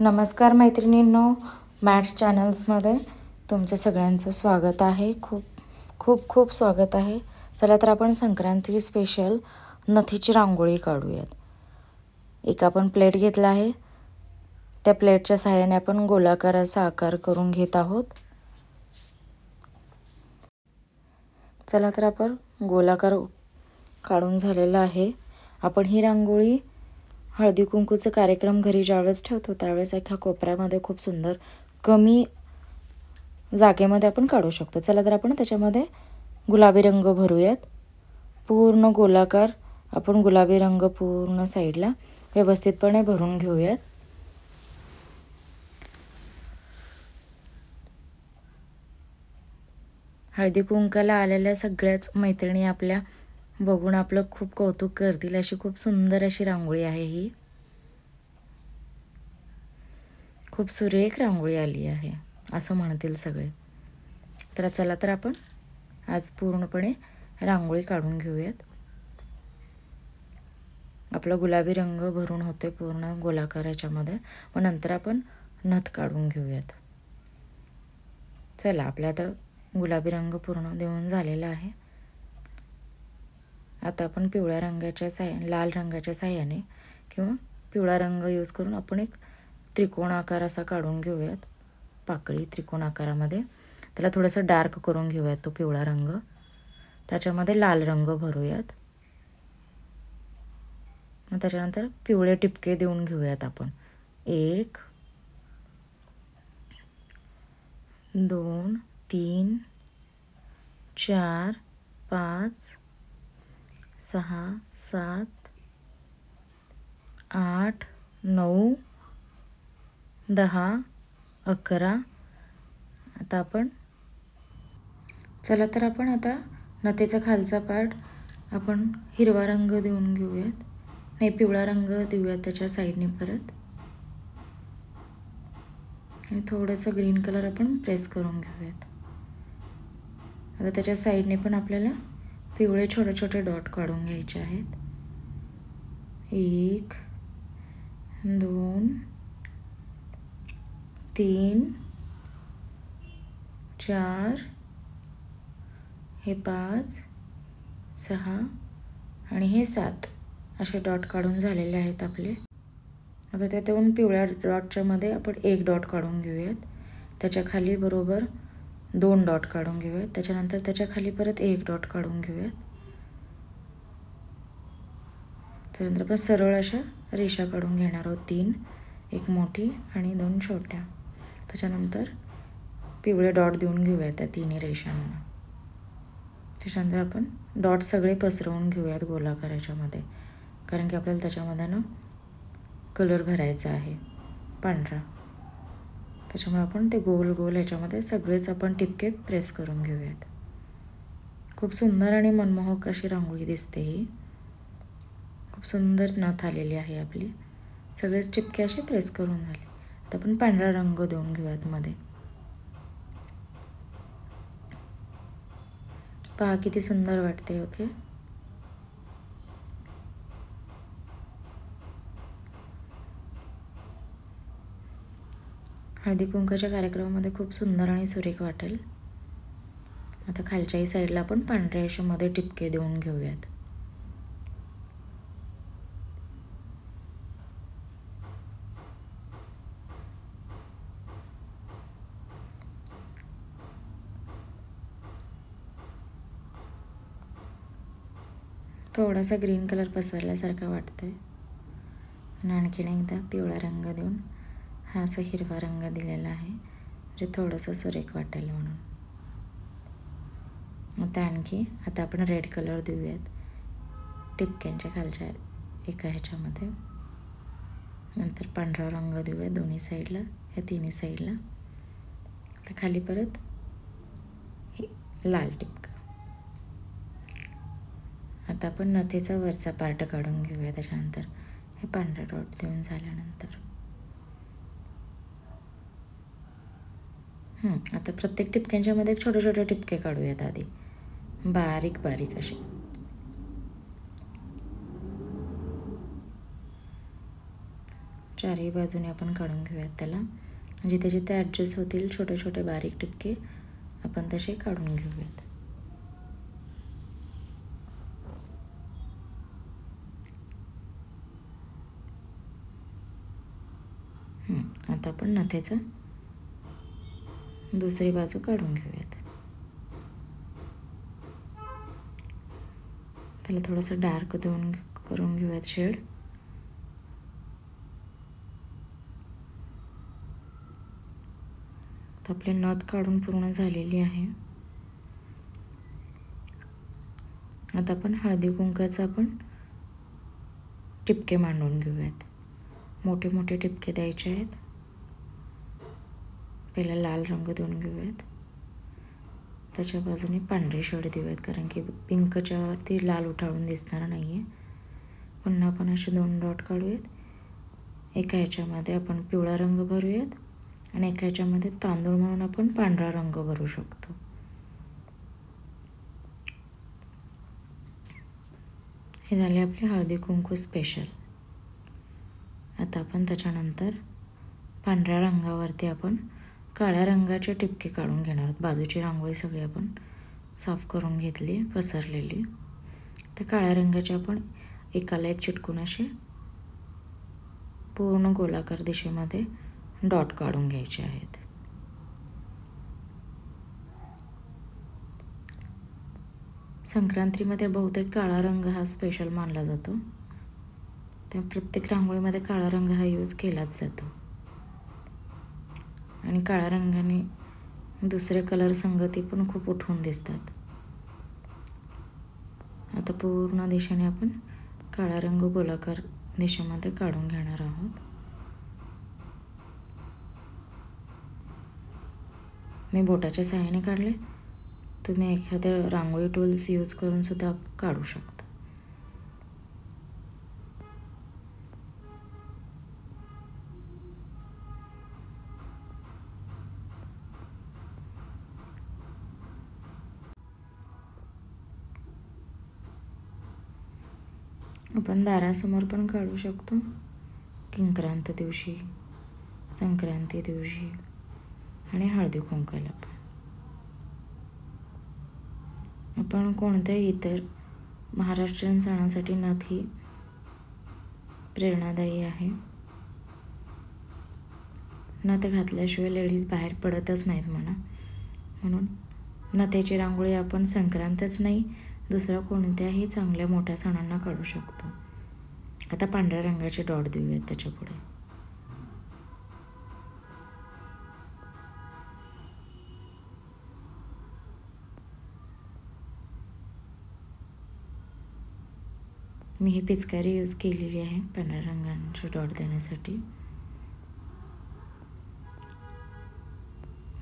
नमस्कार मैत्रिणींनो, मॅट्स चॅनल्समध्ये तुमचं सगळ्यांचं स्वागत आहे. खूप खूप खूप स्वागत आहे. चला तर आपण संक्रांती स्पेशल नथीची रांगोळी काढूयात. एक आपण प्लेट घेतला आहे. त्या प्लेटच्या सहाय्याने आपण गोलाकार असा आकार करून घेत आहोत. चला तर आपण गोलाकार काढून झालेला आहे. आपण ही रांगोळी हळदी कुंकूचा कार्यक्रम घरी ज्यावेळेस ठेवतो त्यावेळेस एका कोपऱ्यामध्ये खूप सुंदर कमी जागेमध्ये आपण काढू शकतो. चला तर आपण त्याच्यामध्ये गुलाबी रंग भरूयात. पूर्ण गोलाकार आपण गुलाबी रंग पूर्ण साईडला व्यवस्थितपणे भरून घेऊयात. हळदी कुंकाला आलेल्या सगळ्याच मैत्रिणी आपल्या बघून आपलं खूप कौतुक करतील अशी खूप सुंदर अशी रांगोळी आहे ही. खूप सुरेख रांगोळी आली आहे असं म्हणतील सगळे. तर चला तर आपण आज पूर्णपणे रांगोळी काढून घेऊयात. आपला गुलाबी रंग भरून होते पूर्ण गोलाकाराच्यामध्ये. व नंतर आपण नथ काढून घेऊयात. चला, आपला आता गुलाबी रंग पूर्ण देऊन झालेला आहे. आता आपण पिवळ्या रंगाच्या लाल रंगाच्या साह्याने किंवा पिवळा रंग यूज करून आपण एक त्रिकोण आकार असा काढून घेऊयात. पाकळी त्रिकोण आकारामध्ये त्याला थोडंसं डार्क करून घेऊयात. तो पिवळा रंग त्याच्यामध्ये लाल रंग भरूयात. मग त्याच्यानंतर पिवळे टिपके देऊन घेऊयात आपण. 1 2 3 4 5 6 7 8 9 10 11. आता आपण चला तर आपण आता नथीचा खालचा पार्ट आपण हिरवा रंग देऊन घेऊयात. नाही, पिवळा रंग देऊयात त्याच्या साईडने परत. आणि थोडंसं ग्रीन कलर आपण प्रेस करून घेऊयात. आता त्याच्या साईडने पण आपल्याला पिवळे छोटे छोटे डॉट काढून घ्यायचे आहेत. 1 2 3 4 हे 5 6 आणि हे 7 असे डॉट काढून झालेले आहेत आपले. आता त्यातून पिवळ्या डॉटच्या मध्ये आपण 1 डॉट काढून घेऊयात. त्याच्या खाली बरोबर 2 डॉट काढून घेऊयात. त्याच्यानंतर त्याच्या खाली परत 1 डॉट काढून घेऊयात. त्यानंतर आपण सरळ अशा रेषा काढून घेणार आहोत. 3, एक मोठी आणि 2 छोट्या. त्याच्यानंतर पिवळे डॉट देऊन घेऊयात त्या तिन्ही रेषांना. त्याच्यानंतर आपण डॉट सगळे पसरवून घेऊयात गोलाकाराच्या मध्ये, कारण की आपल्याला त्याच्यामध्ये ना कलर भरायचा आहे पांढरा. त्याच्यामुळे आपण ते गोल गोल ह्याच्यामध्ये सगळेच आपण टिपके प्रेस करून घेऊयात. खूप सुंदर आणि मनमोहक अशी रांगोळी दिसते ही. खूप सुंदर नथ आलेली आहे आपली. सगळेच टिपके असे प्रेस करून झाले. तर आपण पांढरा रंग देऊन घेऊयात मध्ये. पहा किती सुंदर वाटते. ओके, हळदी कुंकाच्या कार्यक्रमामध्ये खूप सुंदर आणि सुरेख वाटेल. आता खालच्याही साईडला आपण पांढऱ्या रेषेमध्ये टिपके देऊन घेऊयात. थोडासा ग्रीन कलर पसरल्यासारखं वाटतंय. आणखीन एकदा पिवळा रंग देऊन हा असा हिरवा रंग दिलेला आहे, म्हणजे थोडंसं सुरेख वाटेल म्हणून. आता आपण रेड कलर देऊयात टिपक्यांच्या खालच्या एका ह्याच्यामध्ये. नंतर पांढरा रंग देऊयात दोन्ही साईडला, या तिन्ही साईडला. तर खाली परत लाल टिपका. आता आपण नथीचा वरचा पार्ट काढून घेऊया. त्याच्यानंतर हे पांढरा डॉट देऊन झाल्यानंतर आता प्रत्येक टिपक्यांच्या मध्ये छोटे छोटे टिपके काढूयात आधी, बारीक बारीक असे. चारही बाजूने आपण काढून घेऊयात त्याला. जिथे जिथे ॲडजस्ट होतील छोटे छोटे बारीक टिपके आपण तसे काढून घेऊयात. आता आपण नथेचं दुसरी बाजू काढून घेऊयात. त्याला थोडंसं डार्क करून घेऊयात शेड. तर आपली नथ काढून पूर्ण झालेली आहे. आता आपण हळदी कुंकाचं आपण टिपके मांडून घेऊयात. मोठे मोठे टिपके द्यायचे आहेत. पहिला लाल रंग देऊन घेऊयात. त्याच्या बाजूने पांढरी शेड देऊयात, कारण की पिंकच्या वरती लाल उठाळून दिसणार नाही आहे. पुन्हा आपण असे 2 डॉट काढूयात. एका ह्याच्यामध्ये आपण पिवळा रंग भरूयात आणि एका ह्याच्यामध्ये तांदूळ म्हणून आपण पांढरा रंग भरू शकतो. हे झाले आपले हळदी कुंकू स्पेशल. आता आपण त्याच्यानंतर पांढऱ्या रंगावरती आपण काळ्या रंगाचे टिपके काढून घेणार आहोत. बाजूची रांगोळी सगळी आपण साफ करून घेतली पसरलेली. तर काळ्या रंगाचे आपण एकाला एक चिटकून असे पूर्ण गोलाकार दिशेमध्ये डॉट काढून घ्यायचे आहेत. संक्रांतीमध्ये बहुतेक काळा रंग हा स्पेशल मानला जातो. त्या प्रत्येक रांगोळीमध्ये काळा रंग हा यूज केलाच जातो आणि काळ्या रंगाने दुसरे कलर संगती पण खूप उठून दिसतात. आता पूर्ण दिशेने आपण काळा रंग गोलाकार दिशेमध्ये काढून घेणार आहोत. मी बोटाच्या सहाय्याने काढले. तुम्ही एखाद्या रांगोळी टूल्स यूज करून सुद्धा काढू शकता. आपण दारासमोर पण काढू शकतो. किंक्रांत दिवशी, संक्रांती दिवशी आणि हळदी कुंकवाला पण. आपण कोणत्याही इतर महाराष्ट्रीयन सणासाठी नथ ही प्रेरणादायी आहे. नथ घातल्याशिवाय लेडीज बाहेर पडतच नाहीत म्हणा. म्हणून नथेची रांगोळी आपण संक्रांतच नाही, दुसऱ्या कोणत्याही चांगल्या मोठ्या सणांना काढू शकतो. आता पांढऱ्या रंगाचे डॉट देऊयात त्याच्या पुढे. मी ही पिचकारी यूज केलेली आहे पांढऱ्या रंगाचे डॉट देण्यासाठी.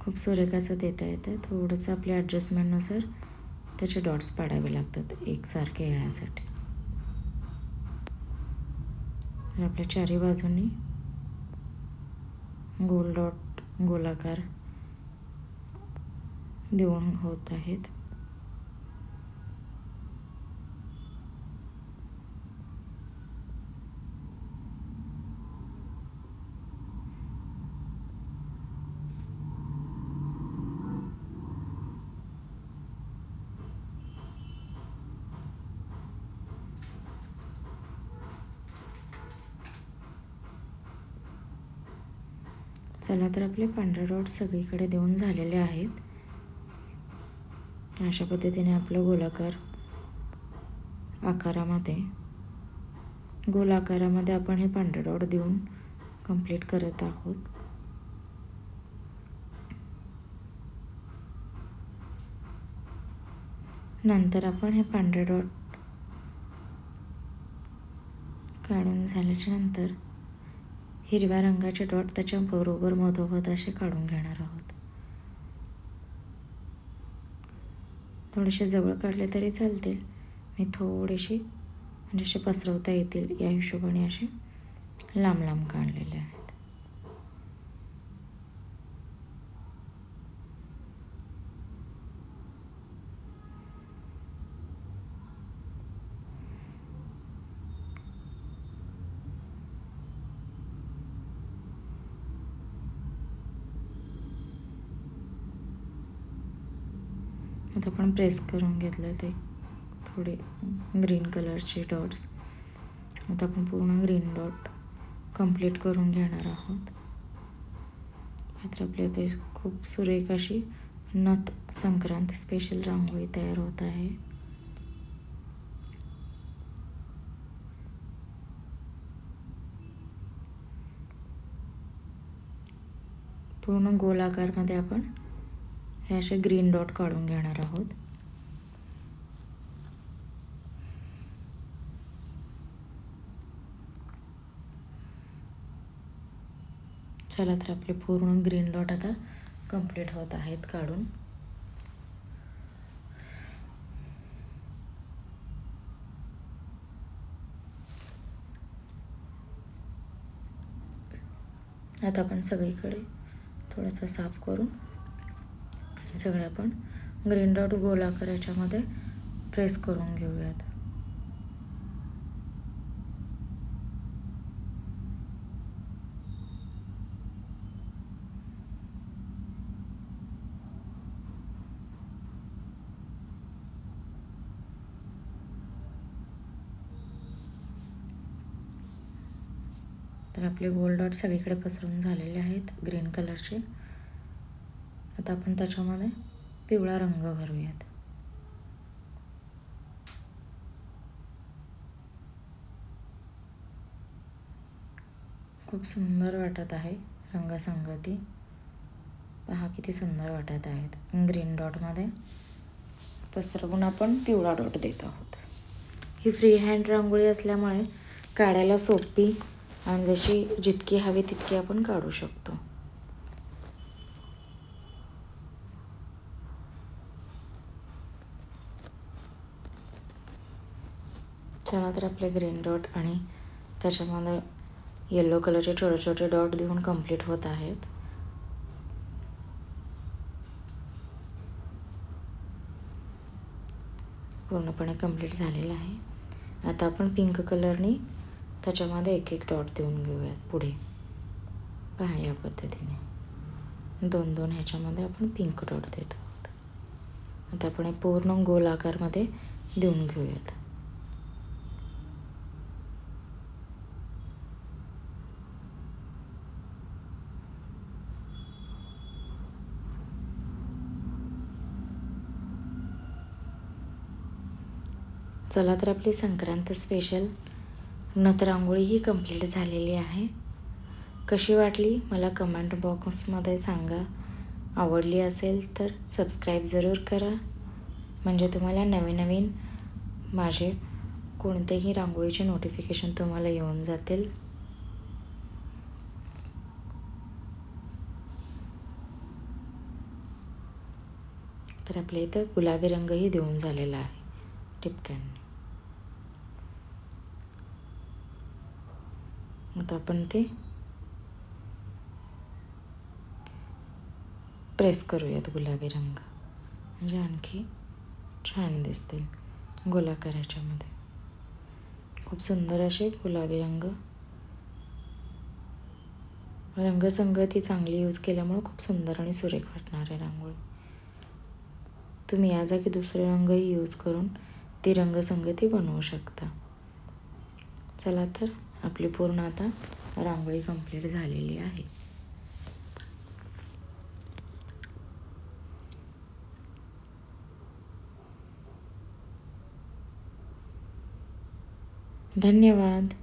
खूप सुरेख असं देता येतं. थोडंसं आपल्या ॲडजस्टमेंटनुसार त्याचे डॉट्स पाडावे लागतात एकसारखे येण्यासाठी. तर आपल्या चारी बाजूंनी गोल डॉट गोलाकार देऊन होत आहेत. चला तर आपले पांढरे डॉट सगळीकडे देऊन झालेले आहेत. अशा पद्धतीने आपलं गोलाकार आकारामध्ये गोल आकारामध्ये आपण हे पांढरे डॉट देऊन कंप्लीट करत आहोत. नंतर आपण हे पांढरे डॉट काढून झाल्याच्या नंतर हिरव्या रंगाचे डॉट त्याच्या बरोबर मधोमध असे काढून घेणार आहोत. थोडेसे जवळ काढले तरी चालतील. मी थोडेसे म्हणजे असे पसरवता येतील या हिशोबाने असे लांब लांब काढलेले आहेत. आता आपण प्रेस करून घेतलं ते थोडे ग्रीन कलरचे डॉट्स. आता आपण पूर्ण ग्रीन डॉट कंप्लीट करून घेणार आहोत. तर आपल्या खूप सुरेख अशी नथ संक्रांत स्पेशल रांगोळी तयार होत आहे. पूर्ण गोल आकारमध्ये आपण हे असे ग्रीन डॉट काढून घेणार आहोत. चला तर आपले पूर्ण ग्रीन डॉट आता कंप्लीट होत आहेत काढून. आता आपण सगळीकडे थोडंसं साफ करून आणि सगळे आपण ग्रीन डॉट गोल आकाराच्यामध्ये प्रेस करून घेऊयात. तर आपले गोल डॉट सगळीकडे पसरून झालेले आहेत ग्रीन कलरचे. आता आपण त्याच्यामध्ये पिवळा रंग भरूयात. खूप सुंदर वाटत आहे रंगसंगती. पहा किती सुंदर वाटत आहेत. ग्रीन डॉटमध्ये पसरवून आपण पिवळा डॉट देत आहोत. ही फ्री हँड रांगोळी असल्यामुळे काढायला सोपी आणि जशी जितकी हवी तितकी आपण काढू शकतो. चला तर आपले ग्रीन डॉट आणि त्याच्यामध्ये येलो कलरचे छोटे छोटे डॉट देऊन कंप्लीट होत आहेत. पूर्णपणे कंप्लीट झालेलं आहे. आता आपण पिंक कलरनी त्याच्यामध्ये एक एक डॉट देऊन घेऊयात पुढे. पहा या पद्धतीने दोन दोन ह्याच्यामध्ये आपण पिंक डॉट देत आहोत. आता आपण हे पूर्ण गोल आकारमध्ये देऊन घेऊयात. चला तर आपली संक्रांत स्पेशल नथ रांगोळी ही कंप्लीट झालेली आहे. कशी वाटली मला कमेंट बॉक्समध्ये सांगा. आवडली असेल तर सबस्क्राईब जरूर करा, म्हणजे तुम्हाला नवीन नवीन माझे कोणतेही रांगोळीचे नोटिफिकेशन तुम्हाला येऊन जातील. तर आपल्या इथं गुलाबी रंगही देऊन झालेला आहे टिपक्यांनी. आता आपण ते प्रेस करूयात गुलाबी रंग, म्हणजे आणखी छान दिसतील गोलाकाराच्यामध्ये. खूप सुंदर असे गुलाबी रंगसंगती चांगली यूज केल्यामुळे खूप सुंदर आणि सुरेख वाटणार आहे रांगोळी. तुम्ही या जागी दुसरे रंगही यूज करून ती रंगसंगती बनवू शकता. चला तर आपली पूर्ण आता रांगोळी कंप्लीट झालेली आहे. धन्यवाद.